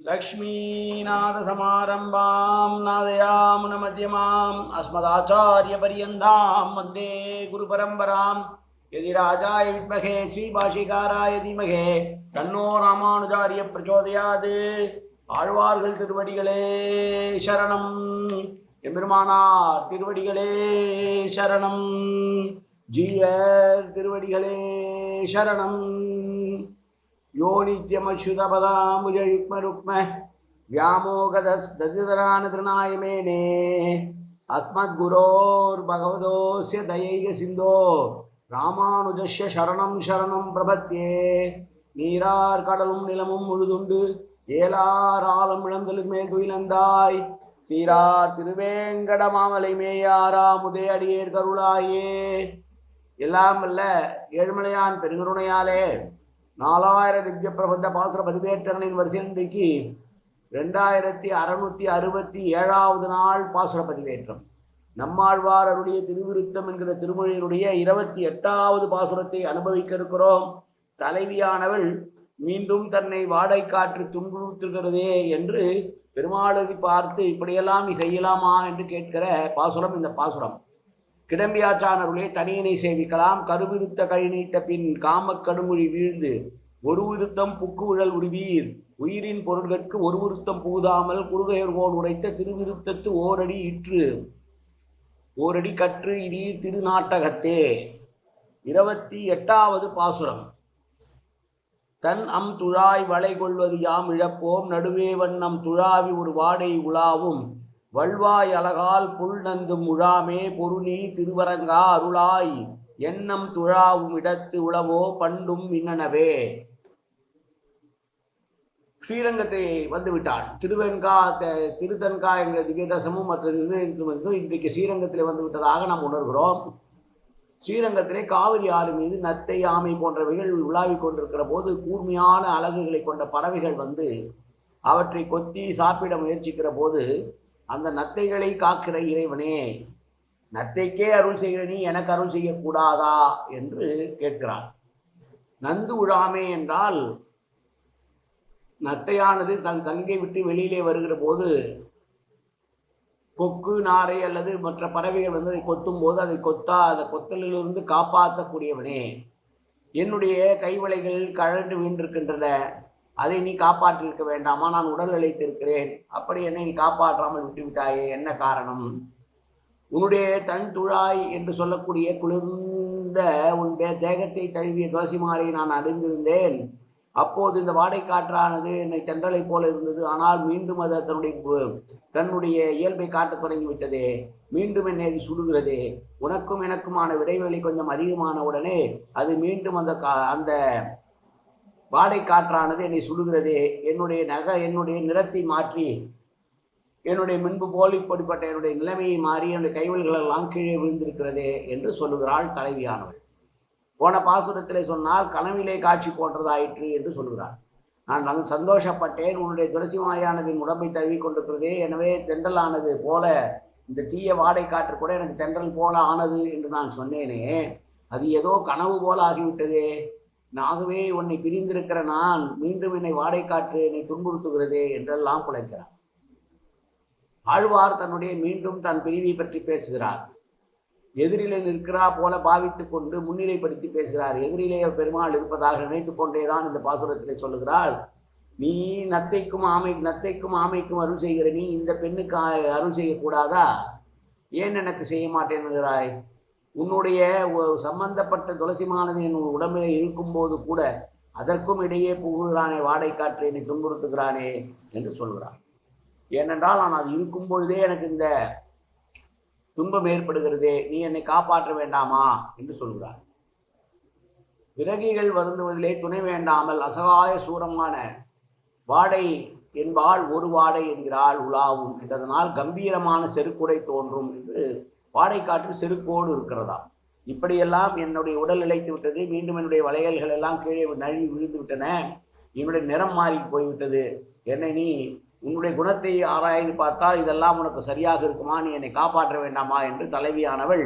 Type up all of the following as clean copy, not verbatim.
लक्ष्मीनाथसमारम्भां नादयामुनमध्यमाम् अस्मदाचार्यपर्यन्तां वन्दे गुरुपरम्परां यदि राजाय विद्महे श्रीभाषिकाराय धीमहि तन्नो रामानुजार्य प्रचोदयात् ஆழ்வார்கள் திருவடிகளே சரணம் எம்பெருமானார் திருவடிகளே சரணம் ஜீயர் திருவடிகளே சரணம் यो नित्यमच्युतपदाम्बुजयुग्मरुक्म व्यामोगदस्तदितरानतृणाय मेने अस्मद्गुरोर्भगवतोऽस्य दयैकसिन्धो रामानुजस्य शरणं शरणं प्रपद्ये நீரார் கடலும் நிலமும் முழுதுண்டு ஏலார் ஆலம் இளந்தலுக்கு மேல் துயிலந்தாய் சீரார் திருவேங்கட மாமலை மேயாரா முதே அடியேர் கருளாயே எல்லாம் அல்ல ஏழ்மலையான் பெருங்கருணையாலே 4000 திவ்ய பிரபந்த பாசுர பதிவேற்றங்களின் வரிசையில் இன்றைக்கு 2667வது நாள் பாசுர பதிவேற்றம். நம்மாழ்வார் அருடைய திருவிருத்தம் என்கிற திருமொழியினுடைய 28வது பாசுரத்தை அனுபவிக்க இருக்கிறோம். தலைவியானவள் மீண்டும் தன்னை வாடை காற்று துன்புறுத்துகிறதே என்று பெருமாளை பார்த்து இப்படியெல்லாம் செய்யலாமா என்று கேட்கிற பாசுரம் இந்த பாசுரம். கிடம்பியாச்சானருளே தனியனை சேவிக்கலாம். கருவிருத்த கழிநீத்த பின் காமக்கடுமொழி வீழ்ந்து ஒரு விருத்தம் புக்கு உழல் உருவீர் உயிரின் பொருள்களுக்கு ஒரு விருத்தம் புகுதாமல் குறுகையர்கோன் உரைத்த திருவிருத்தத்து ஓரடி இற்று ஓரடி கற்று இரீர் திருநாட்டகத்தே. 28வது பாசுரம். தன் துழாய் வளை கொள்வது யாம் இழப்போம் நடுவே வண்ணம் துழாவி ஒரு வாடை உலாவும் வல்வாய் அழகால் புல் நந்தும் உழாமே பொருநீ திருவரங்கா அருளாய் எண்ணம் துழாவும் இடத்து உளவோ பண்டும் மின்னனவே. ஸ்ரீரங்கத்தை வந்துவிட்டாள். திருத்தன்கா என்ற திவ்யதசமும் மற்றது இன்றைக்கு ஸ்ரீரங்கத்தில் வந்து விட்டதாக நாம் உணர்கிறோம். ஸ்ரீரங்கத்திலே காவிரி ஆறு மீது நத்தை ஆமை போன்றவைகள் உலாவிக் கொண்டிருக்கிற போது கூர்மையான அலகுகளை கொண்ட பறவைகள் வந்து அவற்றை கொத்தி சாப்பிட முயற்சிக்கிற போது அந்த நத்தைகளை காக்கிற இறைவனே, நத்தைக்கே அருள் செய்கிற நீ எனக்கு அருள் செய்யக்கூடாதா என்று கேட்கிறான். நந்து உழாமே என்றால் நத்தையானது தன் தங்கை விட்டு வெளியிலே வருகிற போது கொக்கு நாரை அல்லது மற்ற பறவைகள் வந்து அதை கொத்தும் போது அதை அந்த கொத்தலிலிருந்து காப்பாற்றக்கூடியவனே, என்னுடைய கைவளைகள் கழண்டு வீண்டிருக்கின்றன, அதை நீ காப்பாற்றிருக்க வேண்டாமா? நான் உடல் இழைத்திருக்கிறேன், அப்படி என்னை நீ காப்பாற்றாமல் விட்டுவிட்டாயே, என்ன காரணம்? உன்னுடைய தன் துழாய் என்று சொல்லக்கூடிய குளிர்ந்த உன்னுடைய தேகத்தை தழுவிய துளசி மாலை நான் அடைந்திருந்தேன். அப்போது இந்த வாடை காற்றானது என்னை தென்றலை போல இருந்தது. ஆனால் மீண்டும் அது தன்னுடைய இயல்பை காட்டத் தொடங்கிவிட்டதே, மீண்டும் என்னை அது சுடுகிறதே. உனக்கும் எனக்குமான இடைவெளி கொஞ்சம் அதிகமான உடனே அது மீண்டும் அந்த வாடை காற்றானது என்னை சுடுகிறதே. என்னுடைய நிறத்தை மாற்றி என்னுடைய முன்பு போல் இப்படிப்பட்ட என்னுடைய நிலைமையை மாறி என்னுடைய கைவல்களெல்லாம் கீழே விழுந்திருக்கிறதே என்று சொல்லுகிறாள் தலைவியானவள். போன பாசுரத்திலே சொன்னால் கனவிலே காட்சி போன்றதாயிற்று என்று சொல்கிறாள். நான் சந்தோஷப்பட்டேன், உன்னுடைய துளசி மாயானதின் உடம்பை தழுவி கொண்டிருக்கிறதே, எனவே தென்றலானது போல இந்த தீய வாடை காற்று கூட எனக்கு தென்றல் போல ஆனது என்று நான் சொன்னேனே, அது ஏதோ கனவு போல ஆகிவிட்டதே. ஆகவே உன்னை பிரிந்திருக்கிற நான் மீண்டும் என்னை வாடை காற்று என்னை துன்புறுத்துகிறதே என்றெல்லாம் புழைக்கிறார். ஆழ்வார் தன்னுடைய மீண்டும் தன் பிரிவை பற்றி பேசுகிறார். எதிரிலே நிற்கிறா போல பாவித்து கொண்டு முன்னிலைப்படுத்தி பேசுகிறார். எதிரிலே பெருமாள் இருப்பதாக நினைத்து கொண்டேதான் இந்த பாசுரத்திலே சொல்லுகிறாள். நீ நத்தைக்கும் ஆமைக்கும் அருள் செய்கிற நீ இந்த பெண்ணுக்கு அருள் செய்யக்கூடாதா? ஏன் எனக்கு செய்ய மாட்டேன்கிறாய்? உன்னுடைய சம்பந்தப்பட்ட துளசிமானது என் உடம்பிலே இருக்கும்போது கூட அதற்கும் இடையே புகுகிறானே, வாடை காற்று என்னை துன்புறுத்துகிறானே என்று சொல்கிறான். ஏனென்றால் நான் அது இருக்கும் பொழுதே எனக்கு இந்த துன்பம் ஏற்படுகிறதே, நீ என்னை காப்பாற்ற வேண்டாமா என்று சொல்கிறார். விறகிகள் வருந்துவதிலே துணை வேண்டாமல் அசகாய சூரமான வாடை என்பால் ஒரு வாடை என்கிறாள் உலாவும் என்றதனால் கம்பீரமான செருக்குடை தோன்றும் என்று வாடை காற்று செருக்கோடு இருக்கிறதா. இப்படியெல்லாம் என்னுடைய உடல் இழைத்து விட்டது, மீண்டும் என்னுடைய வளையல்கள் எல்லாம் கீழே நழுவி விழுந்து விட்டன, என்னுடைய நிறம் மாறி போய்விட்டது, என்னை நீ உன்னுடைய குணத்தை ஆராய்ந்து பார்த்தால் இதெல்லாம் உனக்கு சரியாக இருக்குமா, நீ என்னை காப்பாற்ற வேண்டாமா என்று தலைவியானவள்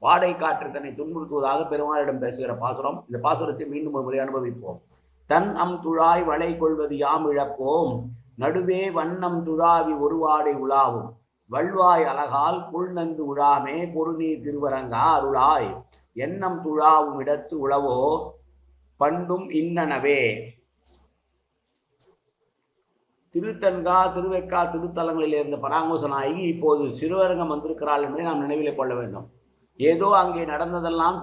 வாடை காற்று தன்னை துன்புறுத்துவதாக பெருமாளிடம் பேசுகிற பாசுரம். இந்த பாசுரத்தை மீண்டும் ஒரு முறை அனுபவிப்போம். தன் துழாய் வளை கொள்வது யாம் இழப்போம் நடுவே வண்ணம் துழாவி ஒருவாடை உலாவும் வல்வாய் அழகால் புல்நந்து உழாமே பொருநீர் திருவரங்கா அருளாய் எண்ணம் துழாவும் இடத்து உளவோ பண்டும் இன்னனவே. திருத்தன்கா திருவெக்கா திருத்தலங்களில் இருந்த பராங்குச நாயகி இப்போது சிறுவரங்கம் வந்திருக்கிறாள் என்பதை நாம் நினைவில் கொள்ள வேண்டும். ஏதோ அங்கே நடந்ததெல்லாம்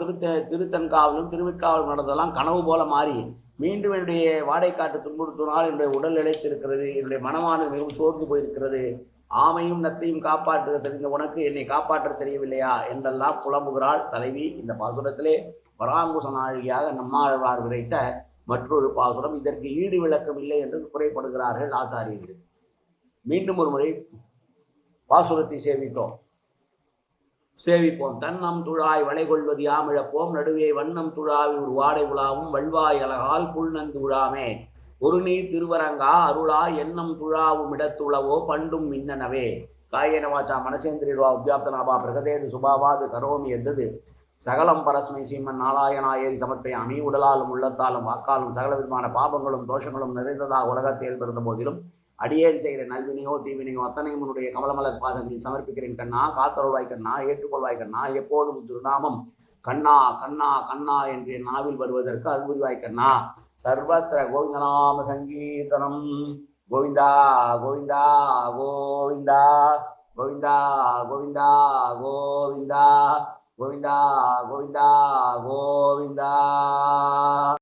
திருத்தன்காவிலும் திருவெக்காவிலும் நடந்ததெல்லாம் கனவு போல மாறி மீண்டும் என்னுடைய வாடைக்காட்டு துன்புறுத்தினால் என்னுடைய உடல் இழைத்திருக்கிறது, என்னுடைய மனமானது மிகவும் சோர்ந்து போயிருக்கிறது, ஆமையும் நத்தையும் காப்பாற்ற தெரிந்த உனக்கு என்னை காப்பாற்ற தெரியவில்லையா என்றெல்லாம் புலம்புகிறாள் தலைவி. இந்த பாசுரத்திலே பராங்குச நாயகியாக நம்மாழ்வார் விரைத்த மற்றொரு பாசுரம். இதற்கு ஈடு விளக்கம் இல்லை என்று குறைப்படுகிறார்கள் ஆச்சாரியர்கள். மீண்டும் ஒரு முறை பாசுரத்தை சேவிப்போம். தன்னம் துழாய் வளை கொள்வது யாமிழப்போம் நடுவே வண்ணம் துழாவி ஒரு வாடை உலாவும் வல்வாய் அழகால் புல்நந்து உழாமே ஒரு நீர் திருவரங்கா அருளா எண்ணம் துழாவும் இடத்துளவோ பண்டும் மின்னனவே. காயேன வாச்சா மனசேந்திரிவா உத்யாப்தனாபா பிரகதேது சுபாவாது கரோமி எந்தது சகலம் பரஸ்மை சீமன் நாராயணாயேதி சமர்ப்பயாமி. உடலாலும் உள்ளத்தாலும் வாக்காலும் சகல விதமான பாபங்களும் தோஷங்களும் நிறைந்ததாக உலகத்தில் ஏற்படுத்த போதிலும் அடியேன் செய்கிற நல்வினையோ தீவினையோ அத்தனையும் உன்னுடைய கமலமலர் பாதங்களில் சமர்ப்பிக்கிறேன் கண்ணா. காத்தருள்வாய் கண்ணா, ஏற்றுக்கொள்வாய் கண்ணா. எப்போதும் திருநாமம் கண்ணா கண்ணா கண்ணா என்று நாவில் வருவதற்கு அருள்புரிவாய் கண்ணா. சர்வத்திர கோவிந்தநாம சங்கீர்த்தனம். கோவிந்தா கோவிந்தா கோவிந்தா கோவிந்தா கோவிந்தா கோவிந்தா கோவிந்தா கோவிந்தா கோவிந்தா.